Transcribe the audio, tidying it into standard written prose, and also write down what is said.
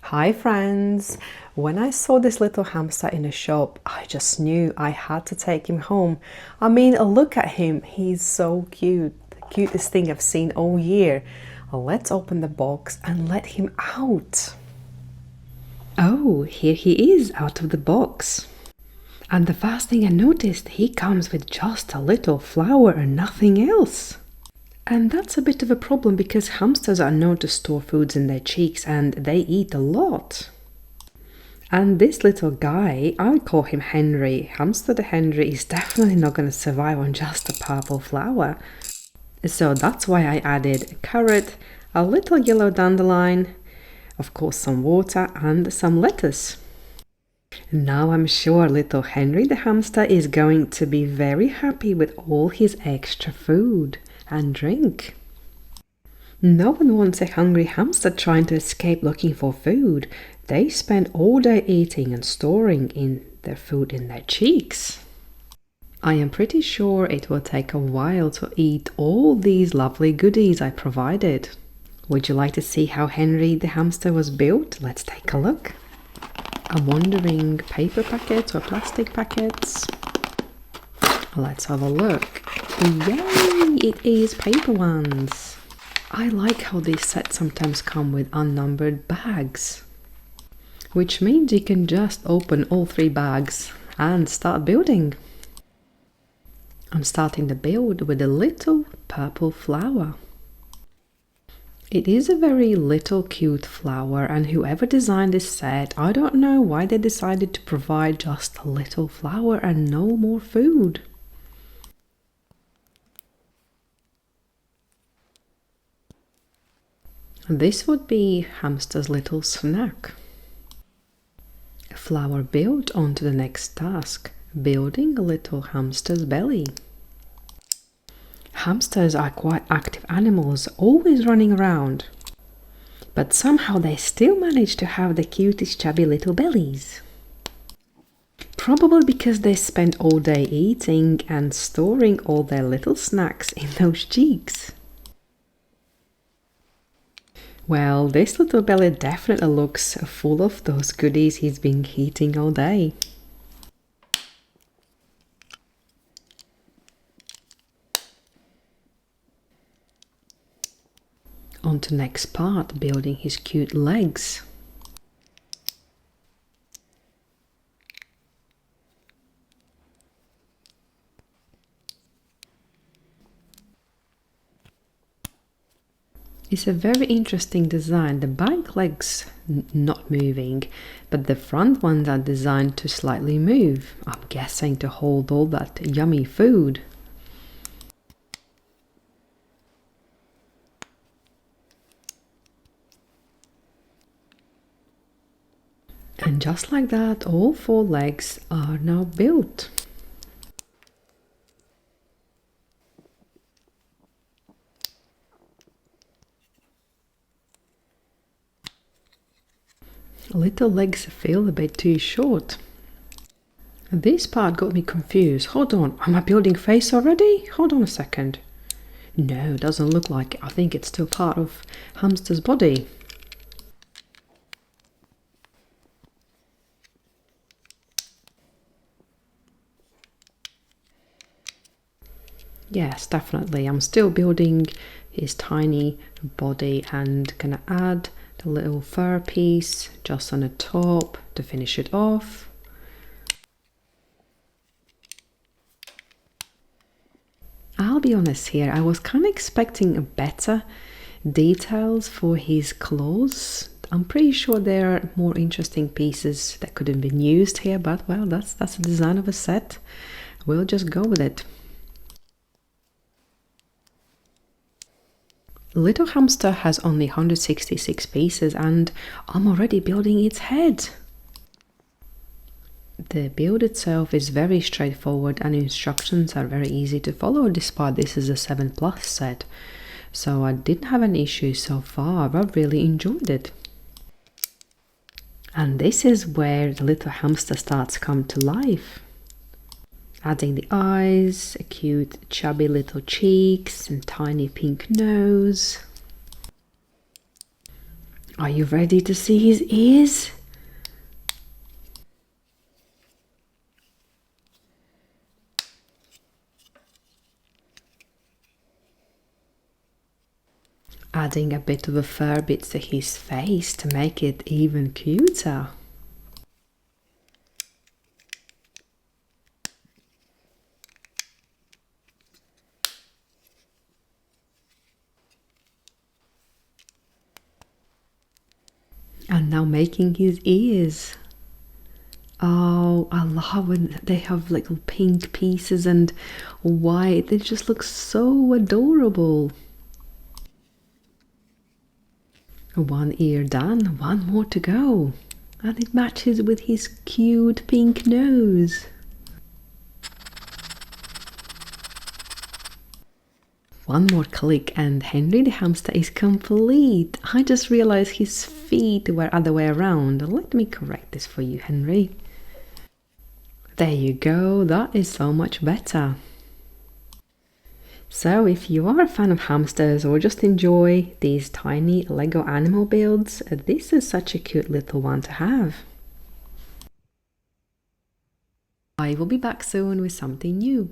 Hi friends! When I saw this little hamster in a shop, I just knew I had to take him home. I mean, look at him, he's so cute. The cutest thing I've seen all year. Let's open the box and let him out. Oh, here he is out of the box. And the first thing I noticed, he comes with just a little flower and nothing else. And that's a bit of a problem because hamsters are known to store foods in their cheeks and they eat a lot. And this little guy, I call him Henry. Hamster the Henry is definitely not going to survive on just a purple flower. So that's why I added a carrot, a little yellow dandelion, of course some water and some lettuce. Now I'm sure little Henry the hamster is going to be very happy with all his extra food and drink. No one wants a hungry hamster trying to escape looking for food. They spend all day eating and storing in their food in their cheeks. I am pretty sure it will take a while to eat all these lovely goodies I provided. Would you like to see how Henry the hamster was built? Let's take a look. I'm wondering, paper packets or plastic packets? Let's have a look. Yay! It is paper ones. I like how these sets sometimes come with unnumbered bags, which means you can just open all 3 bags and start building. I'm starting the build with a little purple flower. It is a very little cute flower, and whoever designed this set, I don't know why they decided to provide just a little flower and no more food. This would be Hamster's little snack. A flower built onto the next task, building a little hamster's belly. Hamsters are quite active animals, always running around. But somehow they still manage to have the cutest chubby little bellies. Probably because they spend all day eating and storing all their little snacks in those cheeks. Well, this little belly definitely looks full of those goodies he's been eating all day. On to next part, building his cute legs. It's a very interesting design. The back legs not moving, but the front ones are designed to slightly move. I'm guessing to hold all that yummy food. And just like that, all 4 legs are now built. Little legs feel a bit too short. This part got me confused. Hold on, am I building face already? Hold on a second. No, doesn't look like it. I think it's still part of Hamster's body. Yes, definitely. I'm still building his tiny body and gonna add the little fur piece just on the top to finish it off. I'll be honest here, I was kind of expecting better details for his claws. I'm pretty sure there are more interesting pieces that could have been used here, but well, that's the design of a set. We'll just go with it. Little Hamster has only 166 pieces and I'm already building its head. The build itself is very straightforward and instructions are very easy to follow despite this is a 7+ set. So I didn't have an issue so far, I've really enjoyed it. And this is where the little hamster starts to come to life. Adding the eyes, a cute chubby little cheeks and tiny pink nose. Are you ready to see his ears? Adding a bit of the fur bits to his face to make it even cuter. And now making his ears. Oh, I love when they have little pink pieces and white. They just look so adorable. One ear done, one more to go. And it matches with his cute pink nose. One more click and Henry the hamster is complete. I just realized his feet were other way around. Let me correct this for you, Henry. There you go, that is so much better. So if you are a fan of hamsters or just enjoy these tiny Lego animal builds, this is such a cute little one to have. I will be back soon with something new.